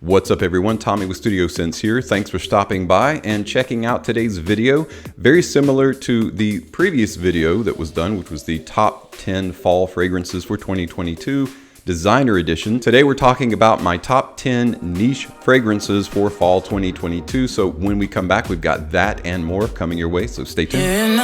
What's up everyone, Tommy with Studio Sense here. Thanks for stopping by and checking out today's video. Very similar to the previous video that was done, which was the top 10 fall fragrances for 2022 Designer Edition. Today we're talking about my top 10 niche fragrances for fall 2022. So when we come back, we've got that and more coming your way, so stay tuned.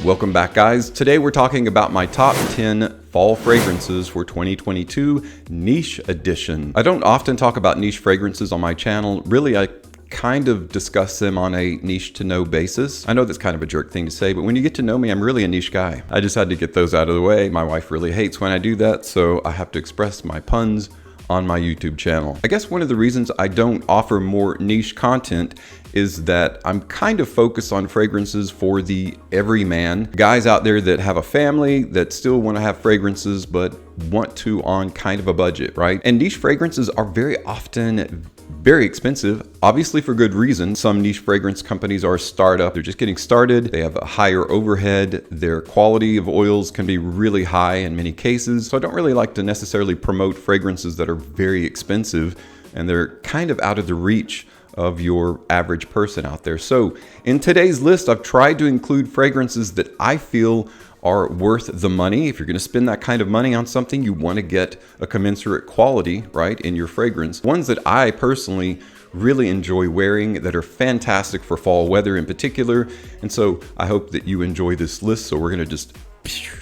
Welcome back guys. Today we're talking about my top 10 fall fragrances for 2022 Niche Edition. I don't often talk about niche fragrances on my channel. Really, I kind of discuss them on a niche to know basis. I know that's kind of a jerk thing to say, but when you get to know me, I'm really a niche guy. I just had to get those out of the way. My wife really hates when I do that, so I have to express my puns on my YouTube channel. I guess one of the reasons I don't offer more niche content is that I'm kind of focused on fragrances for the everyman. Guys out there that have a family that still want to have fragrances but want to on kind of a budget, right? And niche fragrances are very often very expensive, obviously for good reason. Some niche fragrance companies are a startup. They're just getting started. They have a higher overhead. Their quality of oils can be really high in many cases. So I don't really like to necessarily promote fragrances that are very expensive and they're kind of out of the reach of your average person out there. So in today's list, I've tried to include fragrances that I feel are worth the money. If you're going to spend that kind of money on something, you want to get a commensurate quality, right, in your fragrance. Ones that I personally really enjoy wearing that are fantastic for fall weather in particular. And so I hope that you enjoy this list. So we're going to just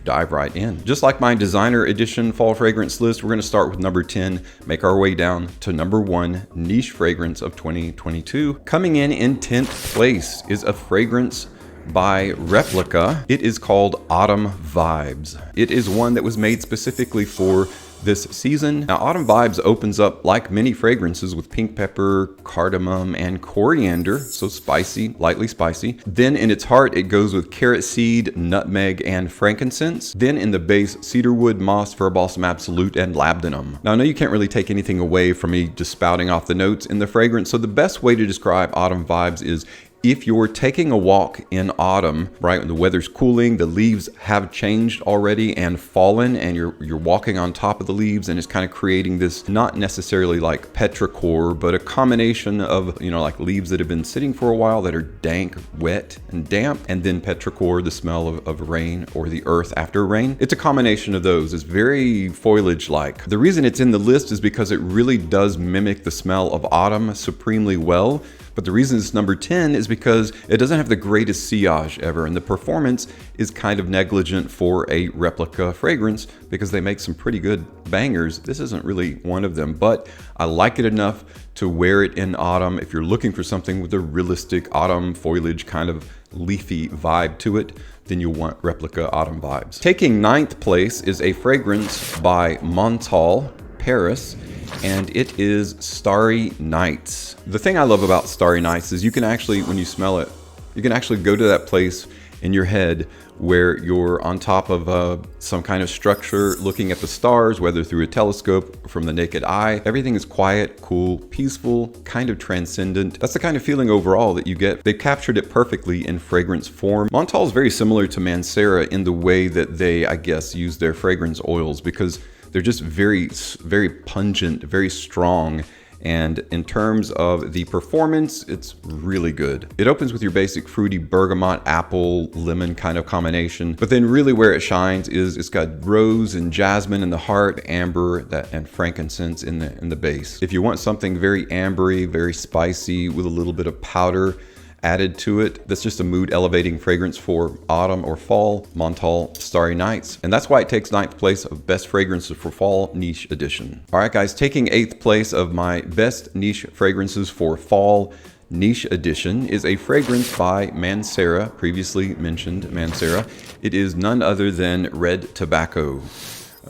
dive right in. Just like my Designer Edition fall fragrance list, we're going to start with number 10, make our way down to number 1 niche fragrance of 2022. Coming in 10th place is a fragrance by Replica. It is called Autumn Vibes. It is one that was made specifically for this season. Now, Autumn Vibes opens up like many fragrances with pink pepper, cardamom, and coriander, so spicy, lightly spicy. Then in its heart, it goes with carrot seed, nutmeg, and frankincense. Then in the base, cedarwood, moss, fir balsam absolute, and labdanum. Now, I know you can't really take anything away from me just spouting off the notes in the fragrance, so the best way to describe Autumn Vibes is if you're taking a walk in autumn, right, when the weather's cooling, the leaves have changed already and fallen, and you're walking on top of the leaves, and it's kind of creating this, not necessarily like petrichor, but a combination of, you know, like leaves that have been sitting for a while that are dank, wet, and damp, and then petrichor, the smell of rain or the earth after rain. It's a combination of those. It's very foliage-like. The reason it's in the list is because it really does mimic the smell of autumn supremely well. But the reason it's number 10 is because it doesn't have the greatest sillage ever, and the performance is kind of negligent for a Replica fragrance because they make some pretty good bangers. This isn't really one of them, but I like it enough to wear it in autumn. If you're looking for something with a realistic autumn foliage kind of leafy vibe to it, then you'll want Replica Autumn Vibes. Taking 9th place is a fragrance by Montal, Paris, and it is Starry Nights. The thing I love about Starry Nights is you can actually, when you smell it, you can actually go to that place in your head where you're on top of some kind of structure looking at the stars, whether through a telescope or from the naked eye. Everything is quiet, cool, peaceful, kind of transcendent. That's the kind of feeling overall that you get. They've captured it perfectly in fragrance form. Montal is very similar to Mancera in the way that they, I guess, use their fragrance oils, because they're just very, very pungent, very strong. And in terms of the performance, it's really good. It opens with your basic fruity bergamot, apple, lemon kind of combination. But then really where it shines is it's got rose and jasmine in the heart, amber and frankincense in the base. If you want something very ambery, very spicy with a little bit of powder added to it, that's just a mood elevating fragrance for autumn or fall, Montal Starry Nights. And that's why it takes 9th place of best fragrances for fall niche edition. All right guys, taking 8th place of my best niche fragrances for fall niche edition is a fragrance by Mancera, previously mentioned Mancera. It is none other than Red Tobacco.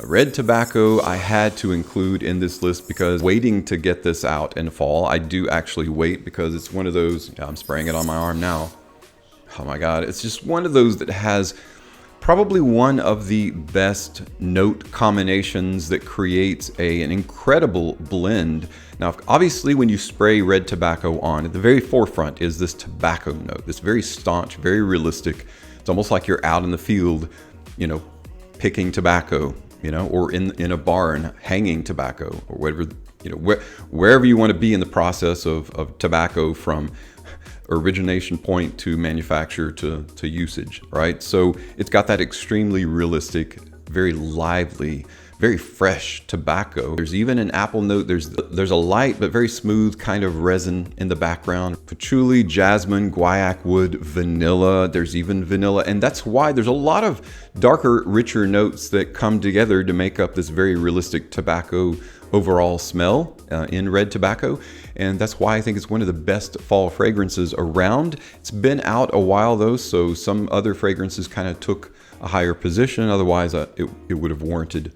Red Tobacco I had to include in this list because waiting to get this out in fall. I do actually wait because it's one of those, I'm spraying it on my arm now. Oh my God, it's just one of those that has probably one of the best note combinations that creates an incredible blend. Now, obviously when you spray Red Tobacco on, at the very forefront is this tobacco note, this very staunch, very realistic It's almost like you're out in the field, you know, picking tobacco, you know, or in a barn hanging tobacco, or whatever, you know, wherever you want to be in the process of tobacco, from origination point to manufacture to usage, right? So it's got that extremely realistic, very lively, very fresh tobacco. There's even an apple note. There's a light but very smooth kind of resin in the background. Patchouli, jasmine, guaiac wood, vanilla. There's even vanilla, and that's why there's a lot of darker, richer notes that come together to make up this very realistic tobacco overall smell in red tobacco. And that's why I think it's one of the best fall fragrances around. It's been out a while though, so some other fragrances kind of took a higher position. Otherwise, it would have warranted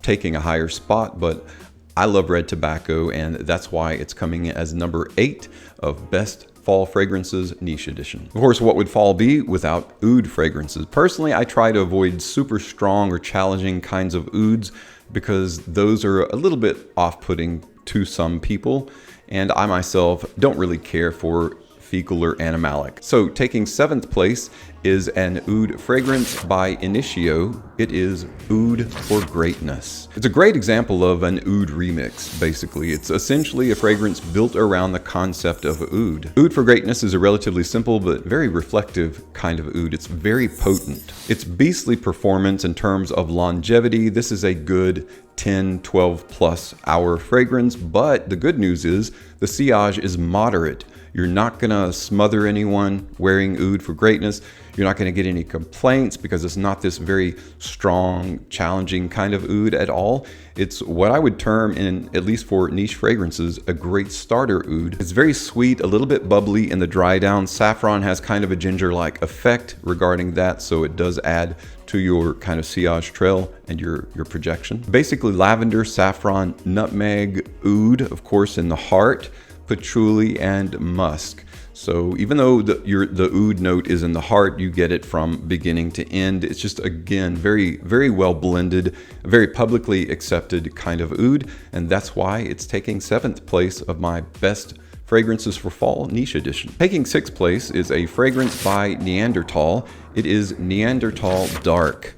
taking a higher spot, but I love red tobacco, and that's why it's coming in as number 8 of best fall fragrances niche edition. Of course, what would fall be without oud fragrances? Personally, I try to avoid super strong or challenging kinds of ouds because those are a little bit off-putting to some people, and I myself don't really care for fecal or animalic. So taking 7th place is an oud fragrance by Initio. It is Oud for Greatness. It's a great example of an oud remix, basically. It's essentially a fragrance built around the concept of oud. Oud for Greatness is a relatively simple but very reflective kind of oud. It's very potent. It's beastly performance in terms of longevity. This is a good 10, 12 plus hour fragrance, but the good news is the sillage is moderate. You're not gonna smother anyone wearing Oud for Greatness. You're not gonna get any complaints because it's not this very strong, challenging kind of oud at all. It's what I would term, in at least for niche fragrances, a great starter oud. It's very sweet, a little bit bubbly in the dry down. Saffron has kind of a ginger-like effect regarding that, so it does add to your kind of sillage trail and your projection. Basically lavender, saffron, nutmeg, oud, of course, in the heart, patchouli, and musk. So even though the oud note is in the heart, you get it from beginning to end. It's just, again, very, very well blended, a very publicly accepted kind of oud, and that's why it's taking 7th place of my best fragrances for fall niche edition. Taking 6th place is a fragrance by Neanderthal. It is Neanderthal Dark.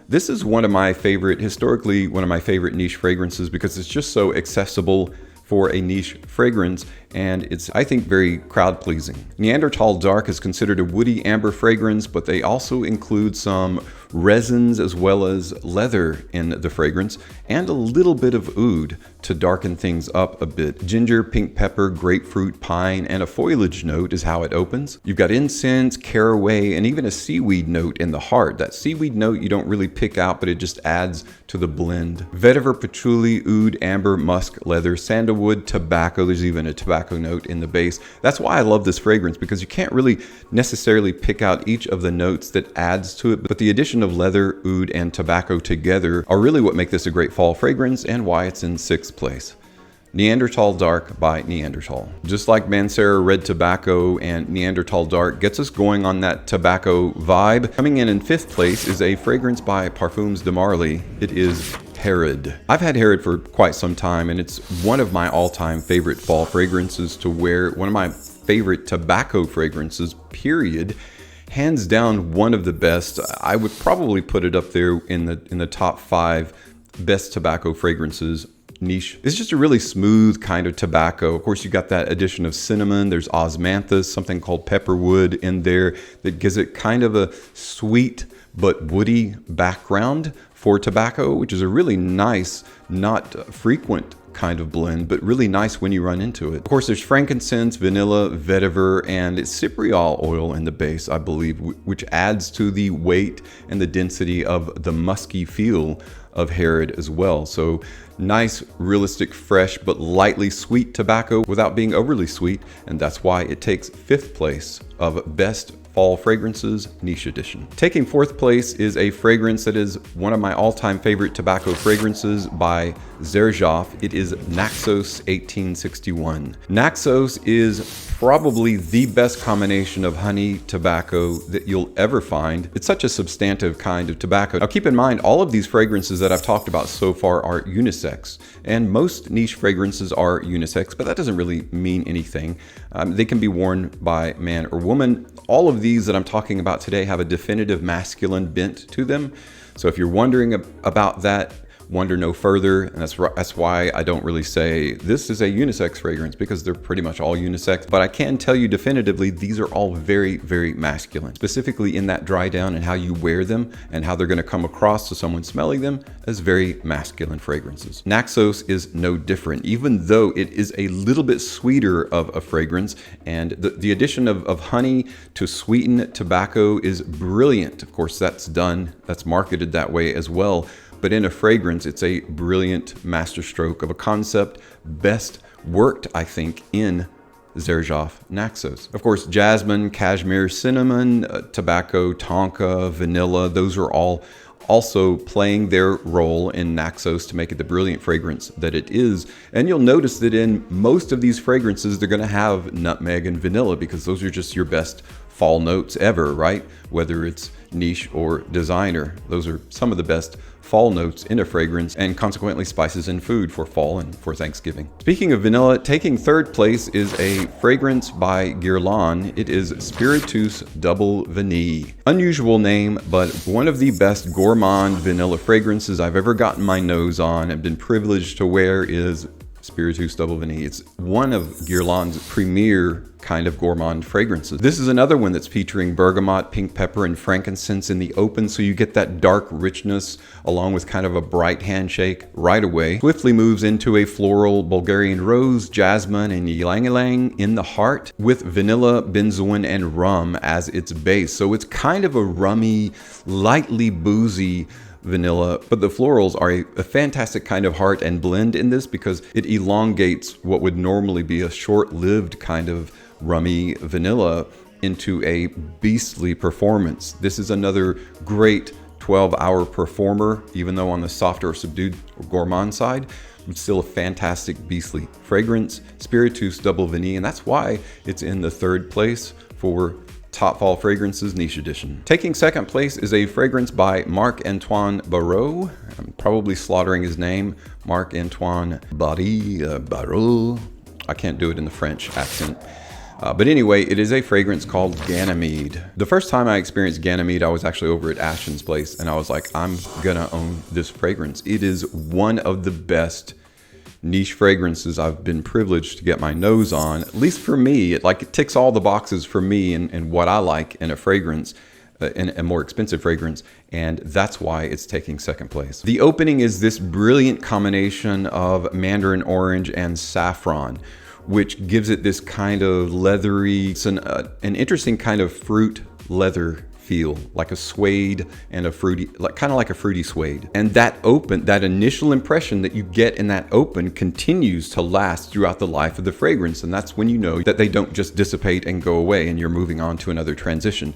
This is one of my favorite, historically one of my favorite niche fragrances, because it's just so accessible for a niche fragrance, and it's, I think, very crowd pleasing. Neanderthal Dark is considered a woody amber fragrance, but they also include some resins as well as leather in the fragrance, and a little bit of oud to darken things up a bit. Ginger, pink pepper, grapefruit, pine, and a foliage note is how it opens. You've got incense, caraway, and even a seaweed note in the heart. That seaweed note you don't really pick out, but it just adds to the blend. Vetiver, patchouli, oud, amber, musk, leather, sandalwood, tobacco. There's even a tobacco note in the base. That's why I love this fragrance, because you can't really necessarily pick out each of the notes that adds to it, but the addition of leather, oud, and tobacco together are really what make this a great fall fragrance, and why it's in 6th place. Neanderthal Dark by Neanderthal. Just like Mancera Red Tobacco, and Neanderthal Dark gets us going on that tobacco vibe. Coming in 5th place is a fragrance by Parfums de Marly. It is Herod. I've had Herod for quite some time, and it's one of my all-time favorite fall fragrances to wear. One of my favorite tobacco fragrances, period. Hands down, one of the best. I would probably put it up there in the top 5 best tobacco fragrances niche. It's just a really smooth kind of tobacco. Of course, you got that addition of cinnamon. There's osmanthus, something called pepperwood in there that gives it kind of a sweet but woody background for tobacco, which is a really nice, not frequent kind of blend, but really nice when you run into it. Of course, there's frankincense, vanilla, vetiver, and cypriol oil in the base, I believe, which adds to the weight and the density of the musky feel of Herod as well. So nice, realistic, fresh, but lightly sweet tobacco without being overly sweet, and that's why it takes 5th place of best fall fragrances niche edition. Taking 4th place is a fragrance that is one of my all-time favorite tobacco fragrances by Xerjoff. It is Naxos 1861. Naxos is probably the best combination of honey tobacco that you'll ever find. It's such a substantive kind of tobacco. Now keep in mind, all of these fragrances that I've talked about so far are unisex, and most niche fragrances are unisex, but that doesn't really mean anything. They can be worn by man or woman. All of of these that I'm talking about today have a definitive masculine bent to them. So if you're wondering about that, wonder no further. And that's why I don't really say this is a unisex fragrance, because they're pretty much all unisex. But I can tell you definitively, these are all very, very masculine, specifically in that dry down and how you wear them and how they're going to come across to someone smelling them as very masculine fragrances. Naxos is no different, even though it is a little bit sweeter of a fragrance. And the addition of honey to sweeten tobacco is brilliant. Of course, that's marketed that way as well. But in a fragrance, it's a brilliant masterstroke of a concept, best worked, I think, in Xerjoff Naxos. Of course, jasmine, cashmere, cinnamon, tobacco, tonka, vanilla, those are all also playing their role in Naxos to make it the brilliant fragrance that it is. And you'll notice that in most of these fragrances, they're going to have nutmeg and vanilla, because those are just your best fall notes ever, right? Whether it's niche or designer, those are some of the best fall notes in a fragrance, and consequently spices in food for fall and for Thanksgiving. Speaking of vanilla, taking third place is a fragrance by Guerlain. It is Spiritus Double Vanille. Unusual name, but one of the best gourmand vanilla fragrances I've ever gotten my nose on and been privileged to wear is Spiritus Double Vanille. It's one of Guerlain's premier kind of gourmand fragrances. This is another one that's featuring bergamot, pink pepper, and frankincense in the open, so you get that dark richness along with kind of a bright handshake right away. Swiftly moves into a floral Bulgarian rose, jasmine, and ylang-ylang in the heart, with vanilla, benzoin, and rum as its base. So it's kind of a rummy, lightly boozy vanilla, but the florals are a fantastic kind of heart and blend in this, because it elongates what would normally be a short-lived kind of rummy vanilla into a beastly performance. This is another great 12-hour performer, even though on the softer or subdued or gourmand side, but still a fantastic beastly fragrance, Spiritus Double Vanille, and that's why it's in the third place for Top Fall Fragrances Niche Edition. Taking second place is a fragrance by Marc-Antoine Barrault. I'm probably slaughtering his name, Marc-Antoine Barrault. I can't do it in the French accent. But anyway, it is a fragrance called Ganymede. The first time I experienced Ganymede, I was actually over at Ashton's place, and I was like, I'm gonna own this fragrance. It is one of the best niche fragrances I've been privileged to get my nose on. At least for me, it ticks all the boxes for me and what I like in a fragrance, in a more expensive fragrance, and that's why it's taking second place. The opening is this brilliant combination of mandarin orange and saffron, which gives it this kind of leathery, it's an interesting kind of fruit leather feel, like a suede and a fruity, kind of like a fruity suede. And that initial impression that you get in that open continues to last throughout the life of the fragrance. And that's when you know that they don't just dissipate and go away and you're moving on to another transition.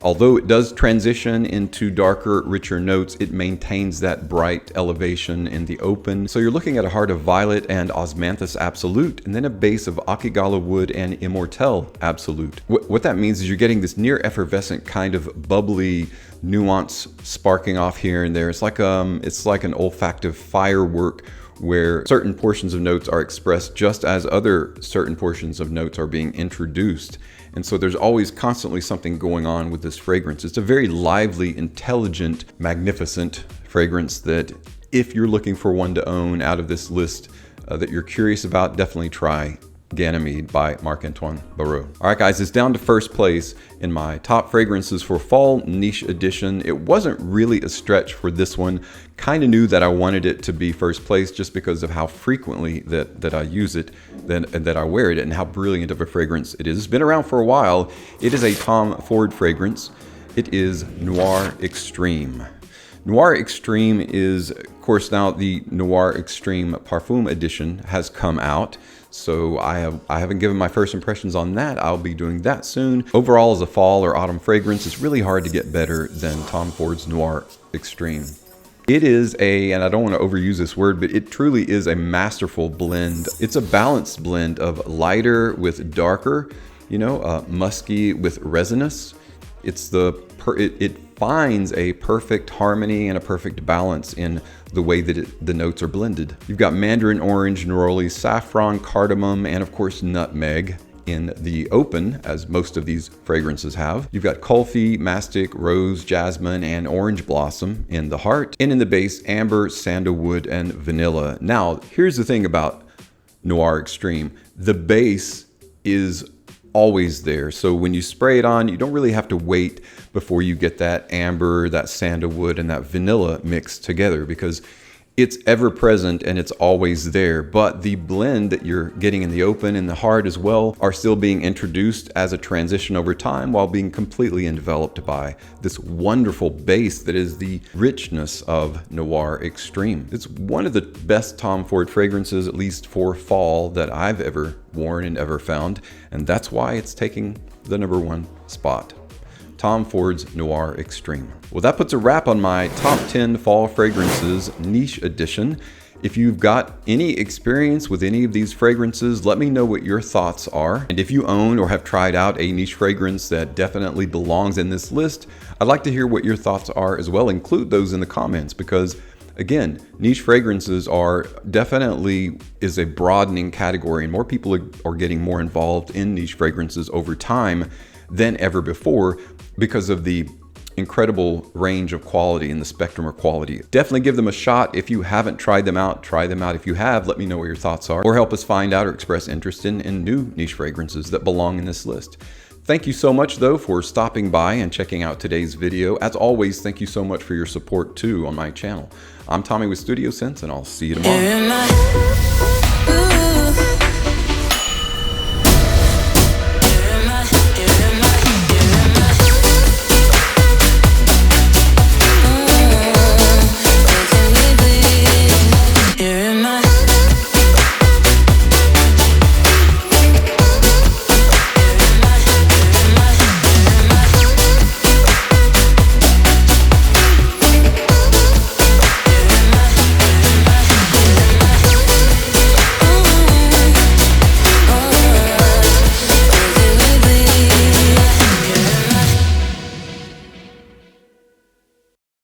Although it does transition into darker, richer notes, it maintains that bright elevation in the open. So you're looking at a heart of violet and osmanthus absolute, and then a base of akigala wood and immortelle absolute. What that means is you're getting this near effervescent kind of bubbly nuance sparking off here and there. It's like an olfactive firework where certain portions of notes are expressed just as other certain portions of notes are being introduced. And so there's always constantly something going on with this fragrance. It's a very lively, intelligent, magnificent fragrance that if you're looking for one to own out of this list that you're curious about, definitely try Ganymede by Marc-Antoine Barrault. All right, guys, it's down to first place in my top fragrances for fall niche edition. It wasn't really a stretch for this one. Kind of knew that I wanted it to be first place just because of how frequently that I use it, that I wear it, and how brilliant of a fragrance it is. It's been around for a while. It is a Tom Ford fragrance. It is Noir Extreme. Noir Extreme is, of course, now the Noir Extreme Parfum edition has come out. So I haven't given my first impressions on that. I'll be doing that soon. Overall, as a fall or autumn fragrance, it's really hard to get better than Tom Ford's Noir Extreme. It is and I don't want to overuse this word, but it truly is a masterful blend. It's a balanced blend of lighter with darker, musky with resinous. It finds a perfect harmony and a perfect balance in the way that the notes are blended. You've got mandarin orange, neroli, saffron, cardamom, and of course nutmeg in the open, as most of these fragrances have. You've got Kulfi, Mastic, Rose, Jasmine, and Orange Blossom in the heart. And in the base, Amber, Sandalwood, and Vanilla. Now, here's the thing about Noir Extreme. The base is always there. So when you spray it on, you don't really have to wait before you get that amber, that sandalwood, and that vanilla mixed together, because it's ever present and it's always there. But the blend that you're getting in the open and the hard as well are still being introduced as a transition over time, while being completely enveloped by this wonderful base that is the richness of Noir Extreme. It's one of the best Tom Ford fragrances, at least for fall, that I've ever worn and ever found, and that's why it's taking the #1 spot. Tom Ford's Noir Extreme. Well, that puts a wrap on my top 10 fall fragrances niche edition. If you've got any experience with any of these fragrances, let me know what your thoughts are. And if you own or have tried out a niche fragrance that definitely belongs in this list, I'd like to hear what your thoughts are as well. Include those in the comments, because again, niche fragrances are definitely is a broadening category, and more people are getting more involved in niche fragrances over time than ever before, because of the incredible range of quality and the spectrum of quality. Definitely give them a shot. If you haven't tried them out, try them out. If you have, let me know what your thoughts are, or help us find out or express interest in new niche fragrances that belong in this list. Thank you so much, though, for stopping by and checking out today's video. As always, thank you so much for your support, too, on my channel. I'm Tommy with Studio Sense, and I'll see you tomorrow.